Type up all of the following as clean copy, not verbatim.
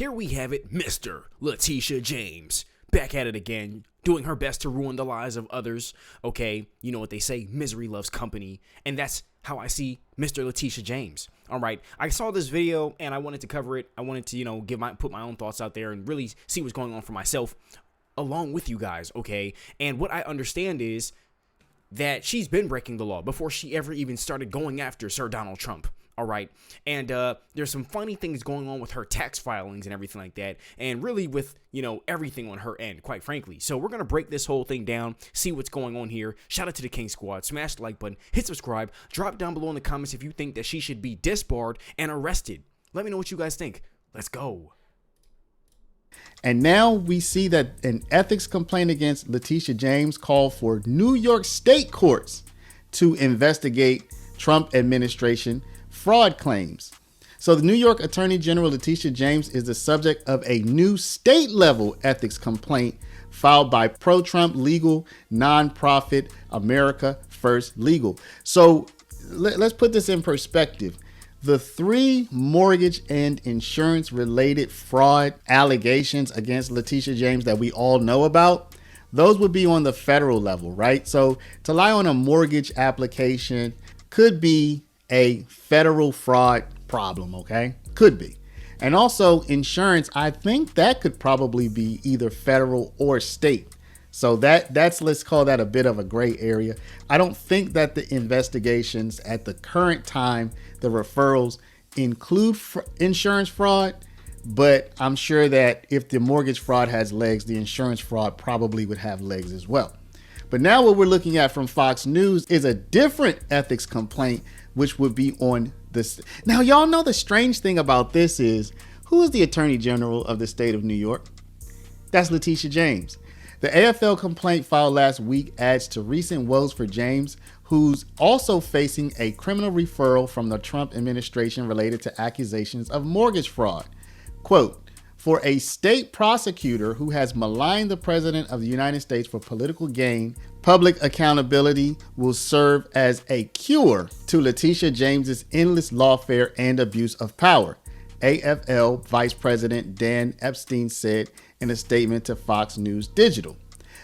here we have it, Mr. Letitia James. Back at it again, doing her best to ruin the lives of others. Okay, you know what they say, misery loves company. And that's how I see Mr. Letitia James. All right, I saw this video and I wanted to cover it. I wanted to, put my own thoughts out there and really see what's going on for myself along with you guys, okay? And what I understand is that she's been breaking the law before she ever even started going after Sir Donald Trump. All right. And there's some funny things going on with her tax filings and everything like that. And really with, everything on her end, quite frankly. So we're going to break this whole thing down, see what's going on here. Shout out to the King Squad. Smash the like button, hit subscribe, drop down below in the comments if you think that she should be disbarred and arrested. Let me know what you guys think. Let's go. And now we see that an ethics complaint against Letitia James called for New York state courts to investigate Trump administration fraud claims. So the New York Attorney General Letitia James is the subject of a new state level ethics complaint filed by pro-Trump legal nonprofit America First Legal. So let's put this in perspective. The 3 mortgage and insurance related fraud allegations against Letitia James that we all know about, those would be on the federal level, right? So to lie on a mortgage application could be a federal fraud problem, okay? Could be. And also insurance, I think that could probably be either federal or state. So that's, let's call that a bit of a gray area. I don't think that the investigations at the current time, the referrals include insurance fraud, but I'm sure that if the mortgage fraud has legs, the insurance fraud probably would have legs as well. But now what we're looking at from Fox News is a different ethics complaint, which would be on this. Now, y'all know the strange thing about this is, who is the Attorney General of the state of New York? That's Letitia James. The AFL complaint filed last week adds to recent woes for James, who's also facing a criminal referral from the Trump administration related to accusations of mortgage fraud. Quote, for a state prosecutor who has maligned the president of the United States for political gain, public accountability will serve as a cure to Letitia James's endless lawfare and abuse of power, AFL Vice President Dan Epstein said in a statement to Fox News Digital.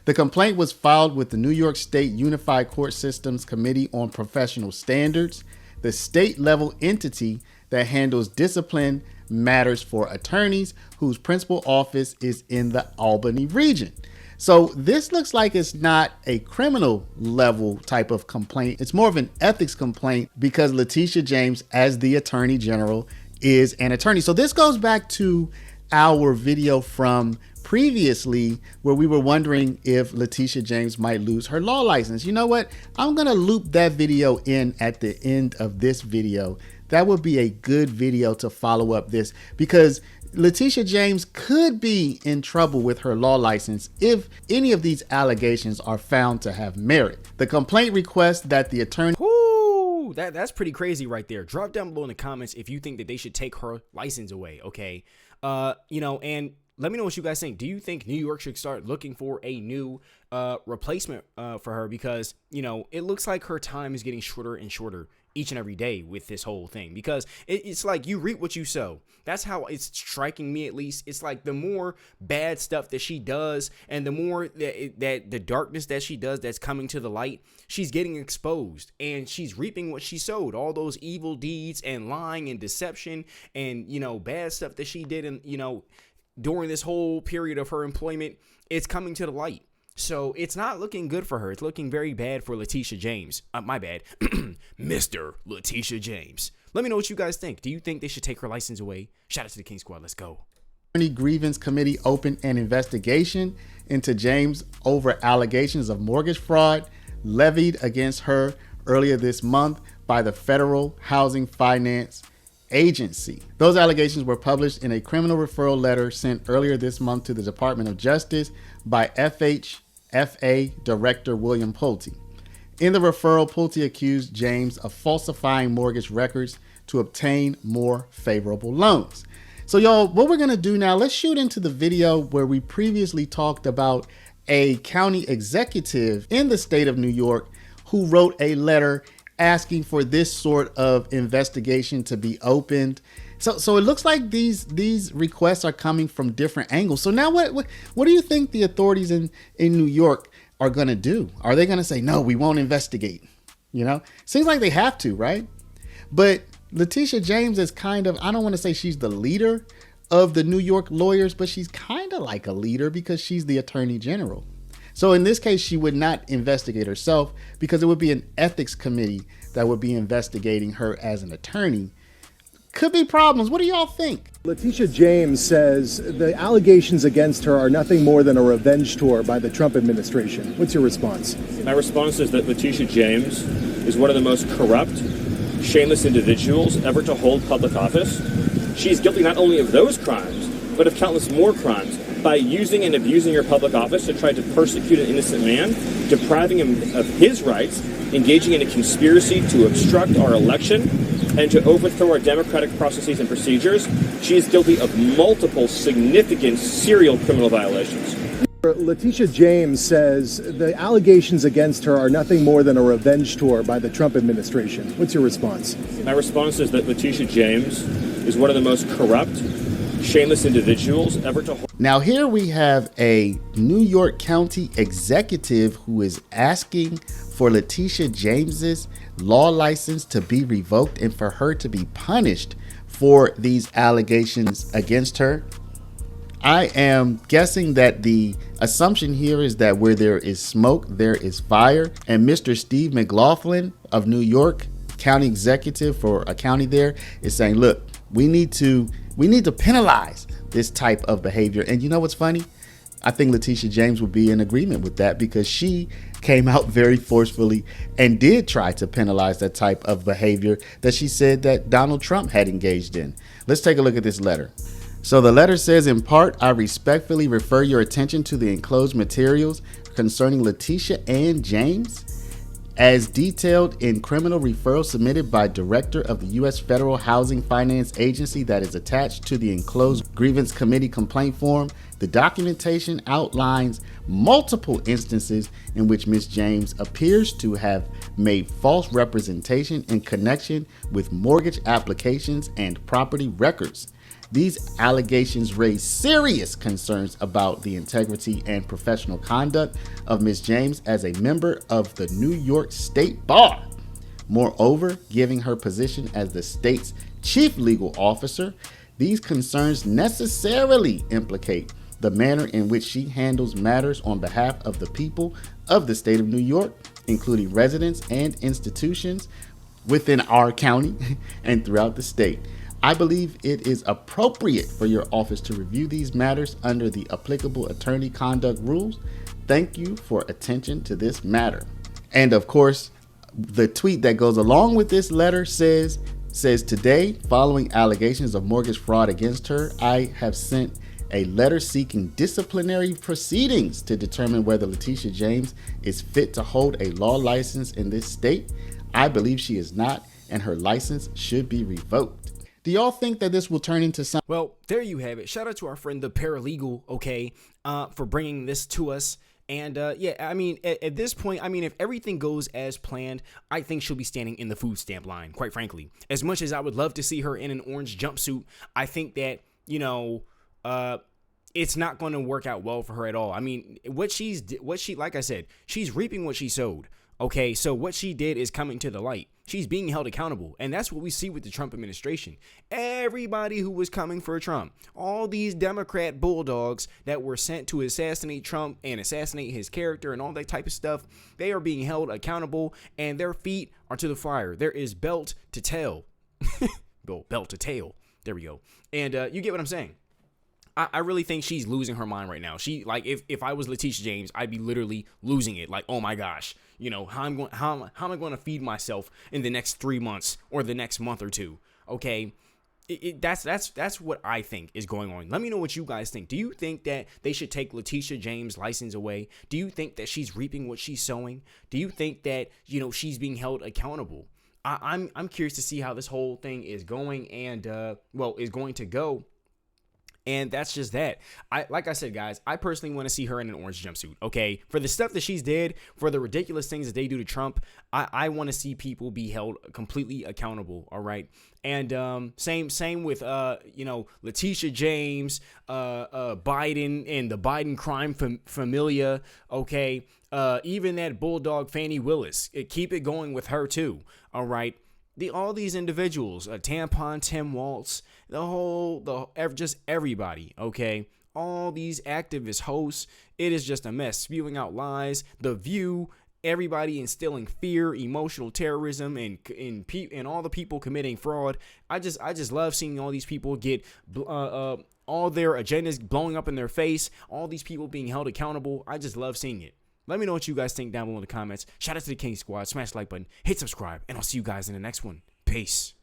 The complaint was filed with the New York State Unified Court Systems Committee on Professional Standards, the state-level entity that handles discipline matters for attorneys whose principal office is in the Albany region. So this looks like it's not a criminal level type of complaint. It's more of an ethics complaint because Letitia James, as the Attorney General, is an attorney. So this goes back to our video from previously where we were wondering if Letitia James might lose her law license. You know what? I'm going to loop that video in at the end of this video. That would be a good video to follow up this, because Letitia James could be in trouble with her law license if any of these allegations are found to have merit. The complaint requests that the attorney... Whoo, that's pretty crazy right there. Drop down below in the comments if you think that they should take her license away, okay? And let me know what you guys think. Do you think New York should start looking for a new replacement for her? Because, it looks like her time is getting shorter and shorter each and every day with this whole thing, because it's like you reap what you sow. That's how it's striking me, at least. It's like the more bad stuff that she does and the more that the darkness that she does that's coming to the light, she's getting exposed and she's reaping what she sowed. All those evil deeds and lying and deception and, bad stuff that she did and, during this whole period of her employment, it's coming to the light. So it's not looking good for her. It's looking very bad for Letitia James. My bad. Mr. Letitia James. Let me know what you guys think. Do you think they should take her license away? Shout out to the King Squad. Let's go. Attorney Grievance Committee opened an investigation into James over allegations of mortgage fraud levied against her earlier this month by the Federal Housing Finance Agency. Those allegations were published in a criminal referral letter sent earlier this month to the Department of Justice by FHFA Director William Pulte. In the referral, Pulte accused James of falsifying mortgage records to obtain more favorable loans. So y'all, what we're going to do now, let's shoot into the video where we previously talked about a county executive in the state of New York who wrote a letter asking for this sort of investigation to be opened. So it looks like these requests are coming from different angles. So now what do you think the authorities in New York are going to do? Are they going to say, no, we won't investigate? You know, seems like they have to, right? But Letitia James is kind of, I don't want to say she's the leader of the New York lawyers, but she's kind of like a leader because she's the attorney general. So in this case, she would not investigate herself because it would be an ethics committee that would be investigating her as an attorney. Could be problems. What do y'all think? Letitia James says the allegations against her are nothing more than a revenge tour by the Trump administration. What's your response? My response is that Letitia James is one of the most corrupt, shameless individuals ever to hold public office. She's guilty not only of those crimes, but of countless more crimes by using and abusing her public office to try to persecute an innocent man, depriving him of his rights, engaging in a conspiracy to obstruct our election, and to overthrow our democratic processes and procedures. She is guilty of multiple significant serial criminal violations. Letitia James says the allegations against her are nothing more than a revenge tour by the Trump administration. What's your response? My response is that Letitia James is one of the most corrupt, shameless individuals ever to hold. Now here we have a New York County executive who is asking for Letitia James's law license to be revoked and for her to be punished for these allegations against her. I am guessing that the assumption here is that where there is smoke, there is fire. And Mr. Steve McLaughlin of New York, county executive for a county there, is saying, look, we need to penalize this type of behavior. And you know what's funny? I think Letitia James will be in agreement with that because she came out very forcefully and did try to penalize that type of behavior that she said that Donald Trump had engaged in. Let's take a look at this letter. So the letter says, in part, I respectfully refer your attention to the enclosed materials concerning Letitia Ann James as detailed in criminal referral submitted by Director of the U.S. Federal Housing Finance Agency that is attached to the enclosed grievance committee complaint form. The documentation outlines multiple instances in which Ms. James appears to have made false representation in connection with mortgage applications and property records. These allegations raise serious concerns about the integrity and professional conduct of Ms. James as a member of the New York State Bar. Moreover, given her position as the state's chief legal officer, these concerns necessarily implicate the manner in which she handles matters on behalf of the people of the state of New York, including residents and institutions within our county and throughout the state. I believe it is appropriate for your office to review these matters under the applicable attorney conduct rules. Thank you for attention to this matter. And of course, the tweet that goes along with this letter says today, following allegations of mortgage fraud against her, I have sent a letter seeking disciplinary proceedings to determine whether Letitia James is fit to hold a law license in this state. I believe she is not, and her license should be revoked. Do y'all think that this will turn into something? Well, there you have it. Shout out to our friend, the paralegal, okay, for bringing this to us. And yeah, I mean, at this point, I mean, if everything goes as planned, I think she'll be standing in the food stamp line, quite frankly. As much as I would love to see her in an orange jumpsuit, I think that, you know, it's not going to work out well for her at all. I mean, like I said, she's reaping what she sowed. Okay, so what she did is coming to the light. She's being held accountable. And that's what we see with the Trump administration. Everybody who was coming for Trump, all these Democrat bulldogs that were sent to assassinate Trump and assassinate his character and all that type of stuff, they are being held accountable and their feet are to the fire. There is belt to tail. Belt to tail. There we go. And you get what I'm saying. I really think she's losing her mind right now. She, like, if I was Letitia James, I'd be literally losing it. Like, oh my gosh, you know, how am I going to feed myself in the next 3 months or the next month or two? Okay, that's what I think is going on. Let me know what you guys think. Do you think that they should take Letitia James' license away? Do you think that she's reaping what she's sowing? Do you think that, you know, she's being held accountable? I'm curious to see how this whole thing is going and is going to go. And that's just that. Like I said, guys, I personally want to see her in an orange jumpsuit. Okay, for the stuff that she's did, for the ridiculous things that they do to Trump, I want to see people be held completely accountable. All right, and same with Letitia James, Biden and the Biden crime familia. Okay, even that bulldog Fannie Willis. Keep it going with her too. All right. All these individuals, Tampon Tim Waltz, just everybody, okay? All these activist hosts, it is just a mess, spewing out lies. The View, everybody instilling fear, emotional terrorism, and all the people committing fraud. I just love seeing all these people get all their agendas blowing up in their face. All these people being held accountable. I just love seeing it. Let me know what you guys think down below in the comments. Shout out to the King Squad. Smash the like button. Hit subscribe. And I'll see you guys in the next one. Peace.